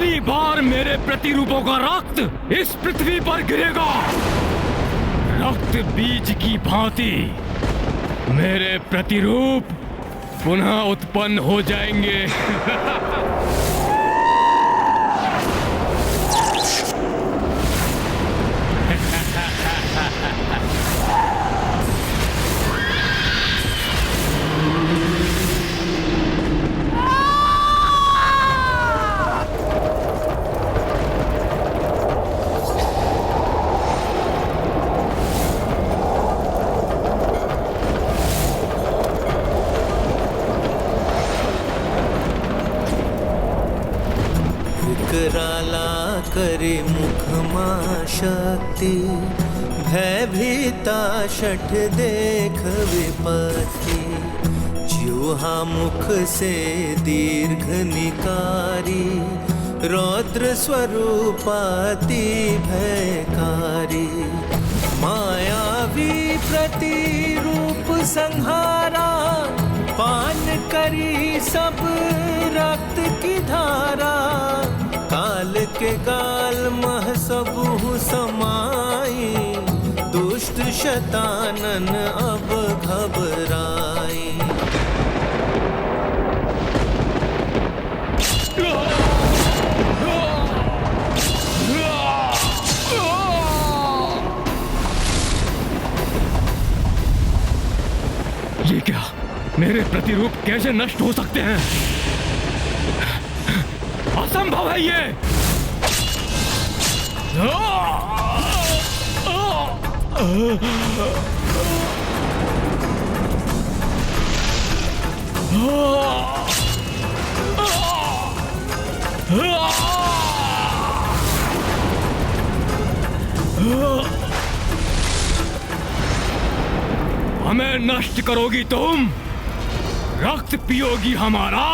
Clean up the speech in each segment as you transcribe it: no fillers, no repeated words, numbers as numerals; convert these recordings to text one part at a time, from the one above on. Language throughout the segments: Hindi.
जितनी बार मेरे प्रतिरूपों का रक्त इस पृथ्वी पर गिरेगा, रक्त बीज की भांति मेरे प्रतिरूप पुनः उत्पन्न हो जाएंगे। करे मुखमा शक्ति, भयभीता शठ देख विपत्ति। ज्यूहा मुख से दीर्घ निकारी, रौद्र स्वरूपाति भयकारी। मायावी प्रतिरूप संहारा, पान करी सब रक्त की धारा। काल के गाल मह सबहु समाई, दुष्ट शतानन अब घबराई। ये क्या? मेरे प्रतिरूप कैसे नष्ट हो सकते हैं? असंभव है ये। हमें नष्ट करोगी तुम, रक्त पियोगी हमारा,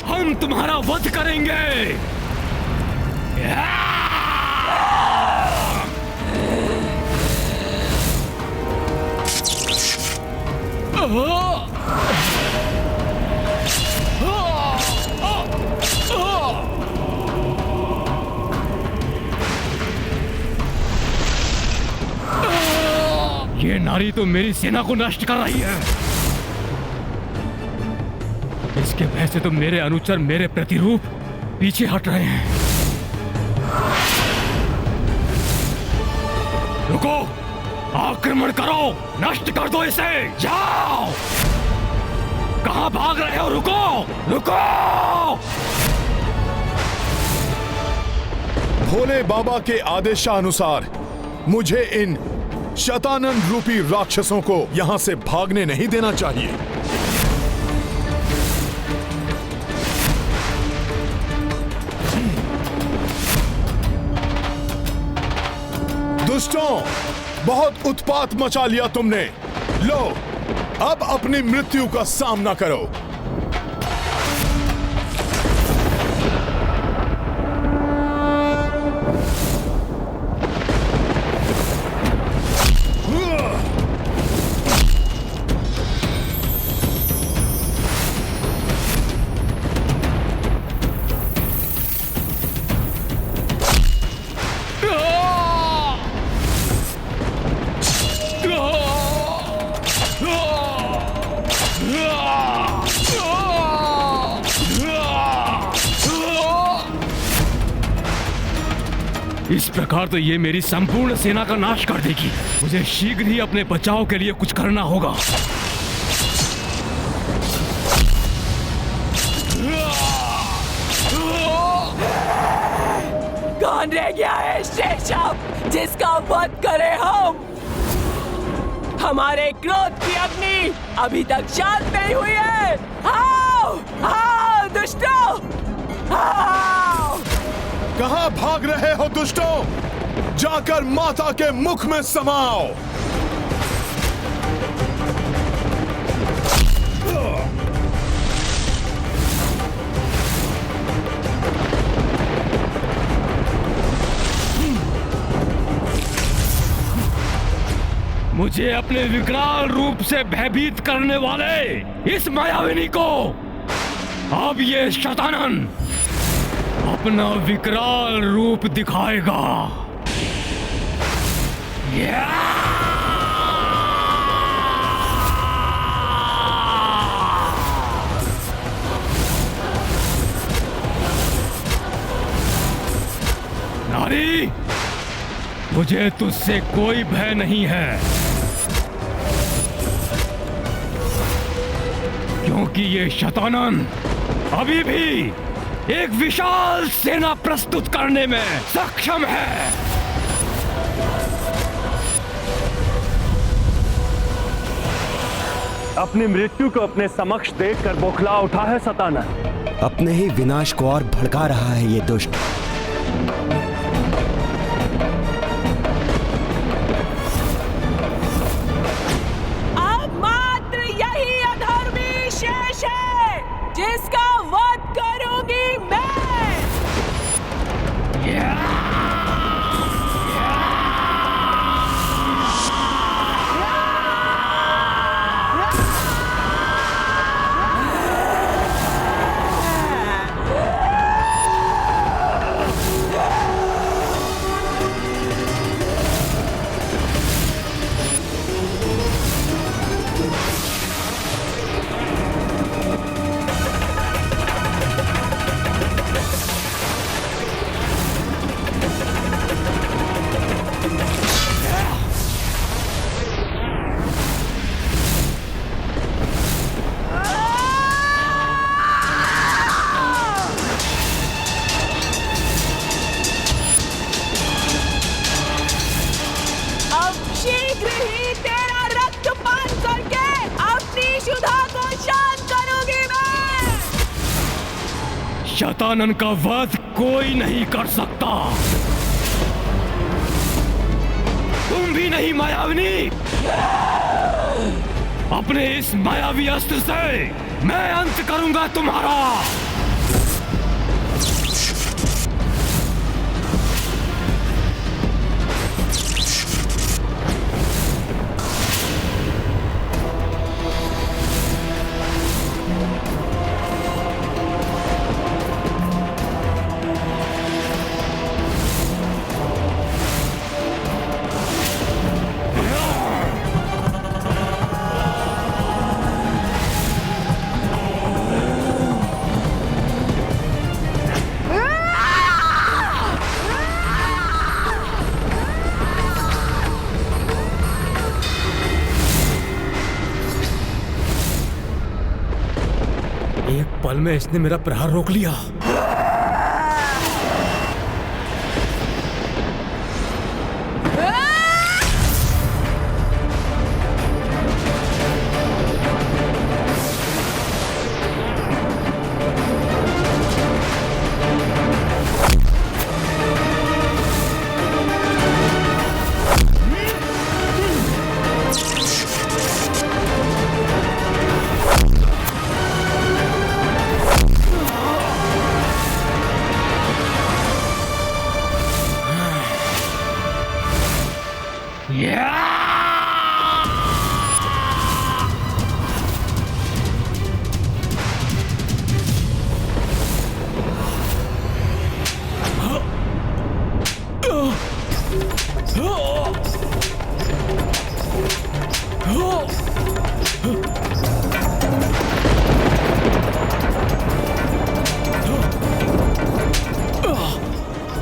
हम तुम्हारा वध करेंगे। ये नारी तो मेरी सेना को नष्ट कर रही है। इसके भय से तो मेरे अनुचर, मेरे प्रतिरूप पीछे हट रहे हैं। रुको, आक्रमण करो, नष्ट कर दो इसे। जाओ, कहां भाग रहे हो? रुको, रुको। भोले बाबा के आदेशानुसार मुझे इन शतानन रूपी राक्षसों को यहां से भागने नहीं देना चाहिए। दुष्टों, बहुत उत्पात मचा लिया तुमने। लो, अब अपनी मृत्यु का सामना करो। इस प्रकार तो ये मेरी संपूर्ण सेना का नाश कर देगी। मुझे शीघ्र ही अपने बचाव के लिए कुछ करना होगा। कौन रह गया है शेषम, जिसका वध करे हम? हमारे क्रोध की अग्नि अभी तक शांत नहीं हुई है। आओ, आओ दुष्टों, आओ। कहां भाग रहे हो दुष्टों? जाकर माता के मुख में समाओ। मुझे अपने विकराल रूप से भयभीत करने वाले इस मायाविनी को अब ये शतानन अपना विकराल रूप दिखाएगा। नारी, मुझे तुझसे कोई भय नहीं है, क्योंकि ये शतानन अभी भी एक विशाल सेना प्रस्तुत करने में सक्षम है। अपनी मृत्यु को अपने समक्ष देखकर बौखला उठा है शतानन। अपने ही विनाश को और भड़का रहा है ये दुष्ट। अब मात्र यही अधर्मी शेष है जिसका वध करूंगी मैं। शतानन का वध कोई नहीं कर सकता। तुम भी नहीं मायाविनी। अपने इस मायावी अस्त्र से मैं अंत करूंगा तुम्हारा। एक पल में इसने मेरा प्रहार रोक लिया।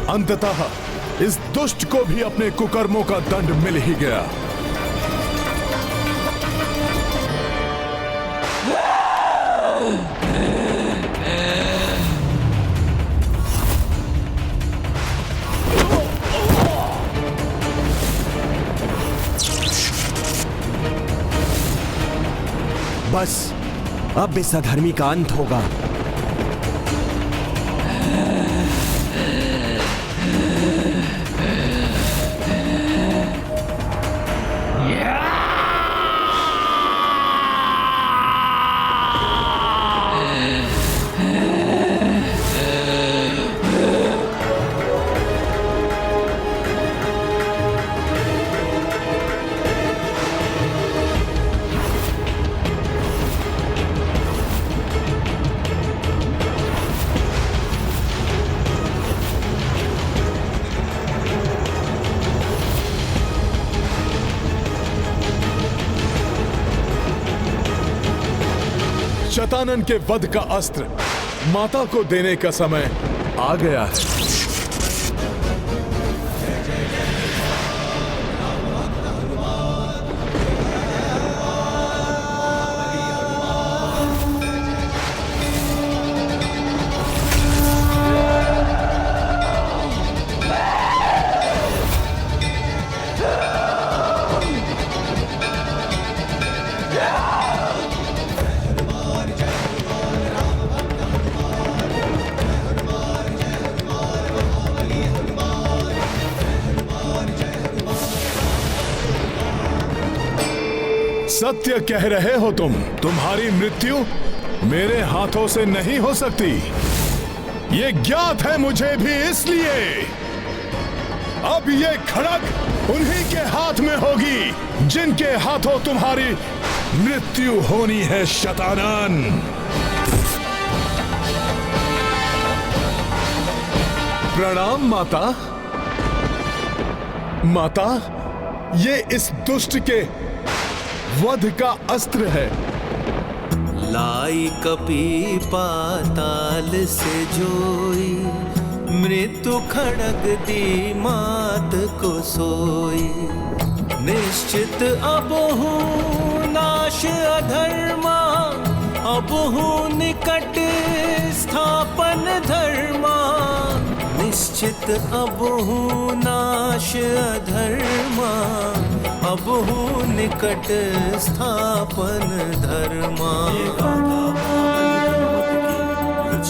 अंततः इस दुष्ट को भी अपने कुकर्मों का दंड मिल ही गया। बस अब इस अधर्मी का अंत होगा। शतानन के वध का अस्त्र माता को देने का समय आ गया है। सत्य कह रहे हो तुम। तुम्हारी मृत्यु मेरे हाथों से नहीं हो सकती। ये ज्ञात है मुझे भी, इसलिए अब ये खड़ग उन्हीं के हाथ में होगी जिनके हाथों तुम्हारी मृत्यु होनी है शतानन। प्रणाम माता। माता, ये इस दुष्ट के वध का अस्त्र है। लाई कपी पाताल से जोई, मृत्यु खड़ग दी मात को सोई। निश्चित अब हूँ नाश अधर्मा, अब हूँ निकट स्थापन धर्मा। निश्चित अब हूँ नाश अधर्मा, अब हूँ निकट स्थापन धर्मा।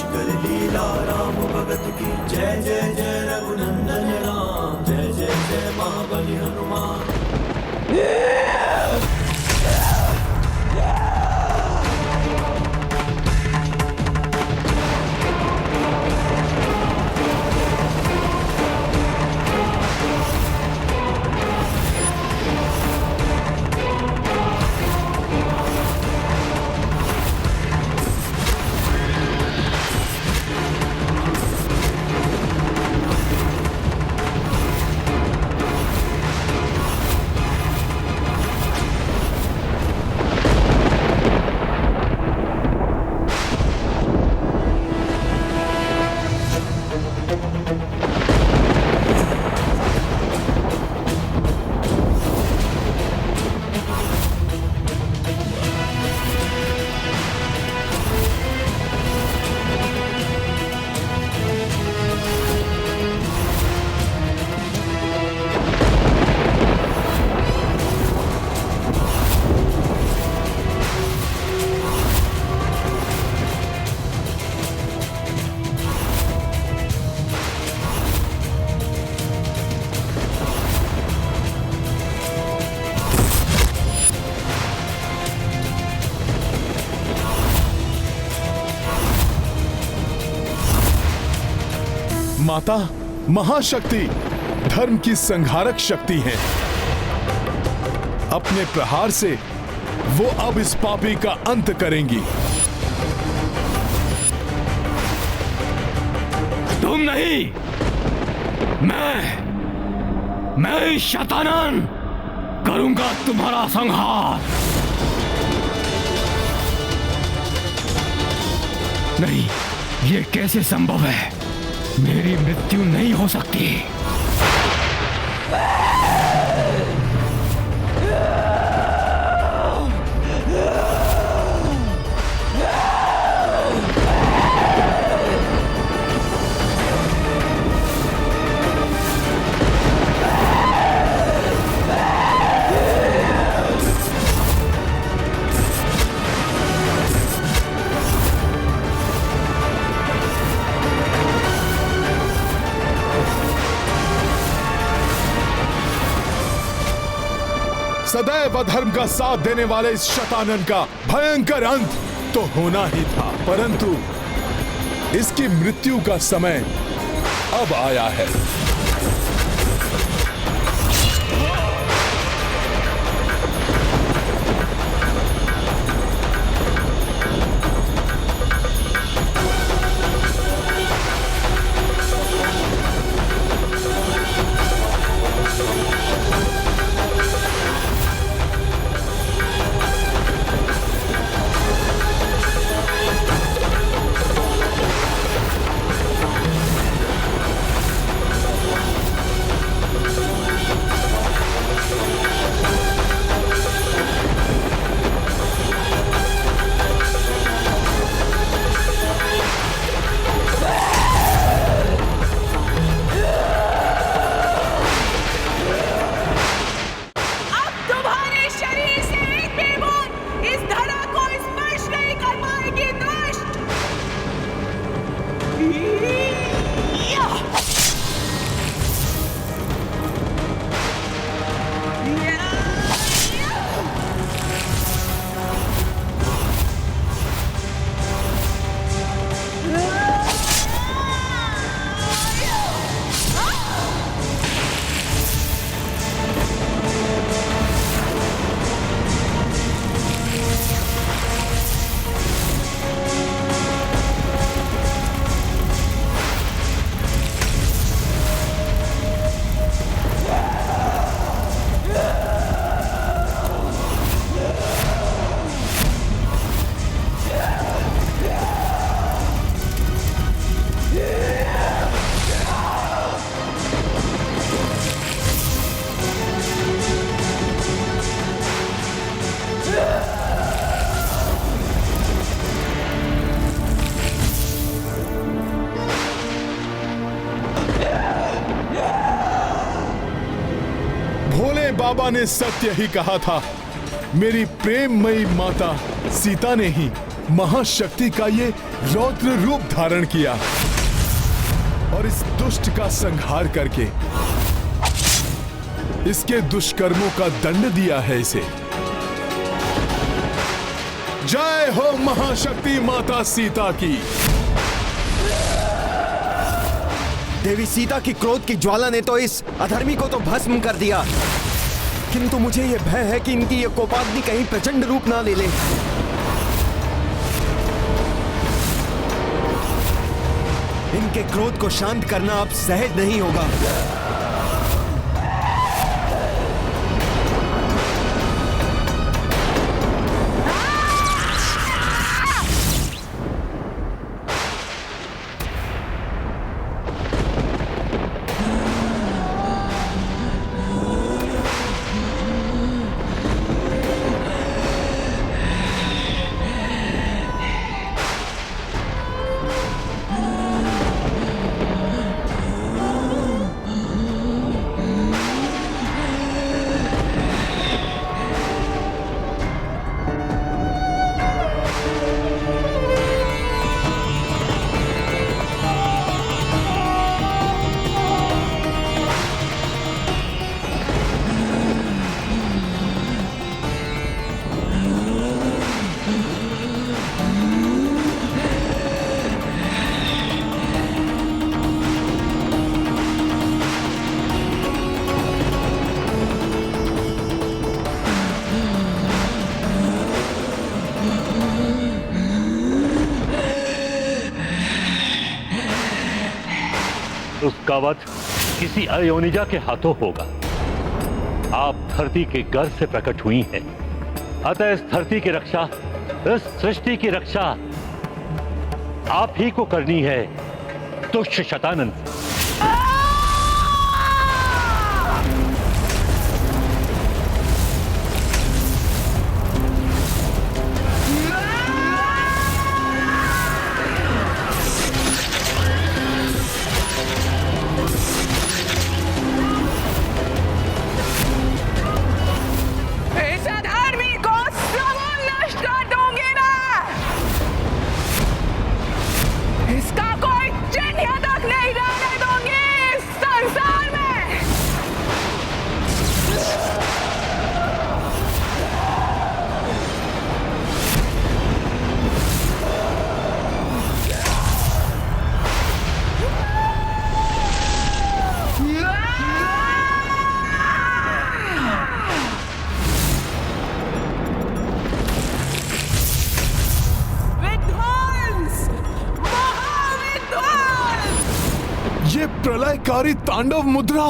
कर लीला राम भगत की, जय जय जय रघुनंदन राम, जय जय जय महाबली हनुमान। माता महाशक्ति धर्म की संहारक शक्ति है। अपने प्रहार से वो अब इस पापी का अंत करेंगी। तुम नहीं, मैं शतानन करूंगा तुम्हारा संहार। नहीं, ये कैसे संभव है? मेरी मृत्यु नहीं हो सकती। सदैव अधर्म का साथ देने वाले इस शतानन का भयंकर अंत तो होना ही था, परंतु इसकी मृत्यु का समय अब आया है। बाबा ने सत्य ही कहा था। मेरी प्रेममयी माता सीता ने ही महाशक्ति का ये रौद्र रूप धारण किया और इस दुष्ट का संहार करके इसके दुष्कर्मों का दंड दिया है इसे। जय हो महाशक्ति माता सीता की। देवी सीता की क्रोध की ज्वाला ने तो इस अधर्मी को तो भस्म कर दिया, किंतु मुझे यह भय है कि इनकी ये कोपाग्नि कहीं प्रचंड रूप ना ले ले। इनके क्रोध को शांत करना अब सहज नहीं होगा। उसका वध किसी अयोनिजा के हाथों होगा। आप धरती के गर्भ से प्रकट हुई हैं, अतः इस धरती की रक्षा, इस सृष्टि की रक्षा आप ही को करनी है, दुष्ट शतानन। ये प्रलयकारी तांडव मुद्रा।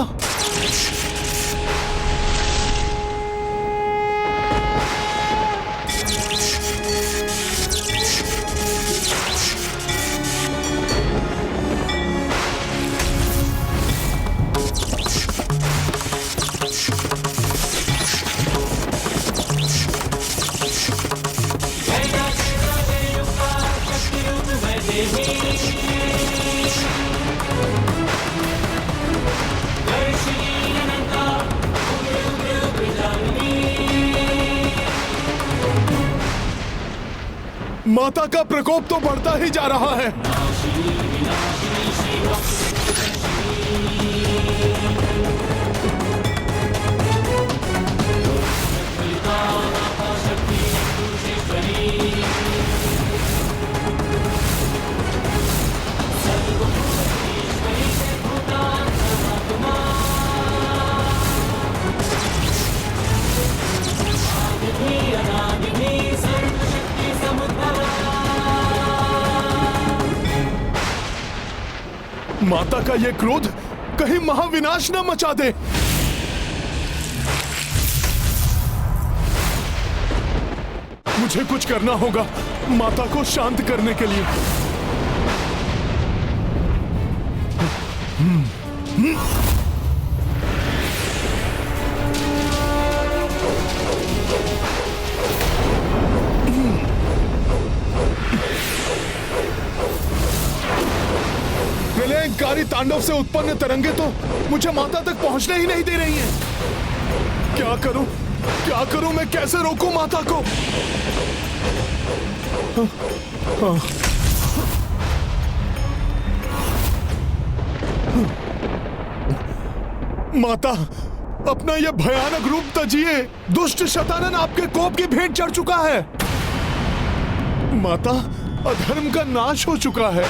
माता का प्रकोप तो बढ़ता ही जा रहा है। माता का यह क्रोध कहीं महाविनाश न मचा दे। मुझे कुछ करना होगा माता को शांत करने के लिए। प्रलयकारी तांडव से उत्पन्न तरंगे तो मुझे माता तक पहुंचने ही नहीं दे रही हैं। क्या करूं मैं? कैसे रोकूं माता को? माता, अपना यह भयानक रूप तजिए। दुष्ट शैतानन आपके कोप की भेंट चढ़ चुका है। माता, अधर्म का नाश हो चुका है।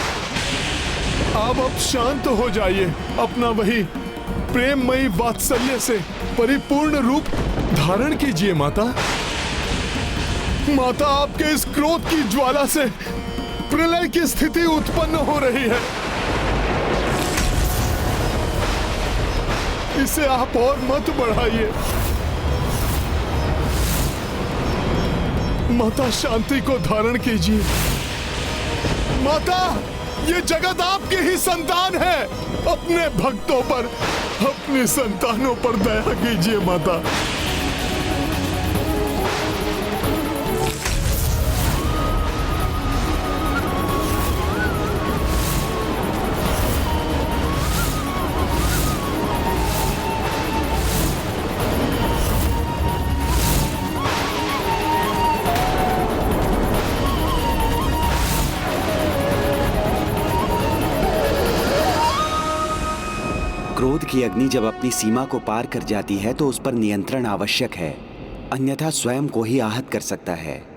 आप अब शांत हो जाइए। अपना वही प्रेममयी वात्सल्य से परिपूर्ण रूप धारण कीजिए माता। माता, आपके इस क्रोध की ज्वाला से प्रलय की स्थिति उत्पन्न हो रही है। इसे आप और मत बढ़ाइए। माता, शांति को धारण कीजिए। माता, ये जगत आपके ही संतान है। अपने भक्तों पर, अपने संतानों पर दया कीजिए माता। क्रोध की अग्नि जब अपनी सीमा को पार कर जाती है तो उस पर नियंत्रण आवश्यक है, अन्यथा स्वयं को ही आहत कर सकता है।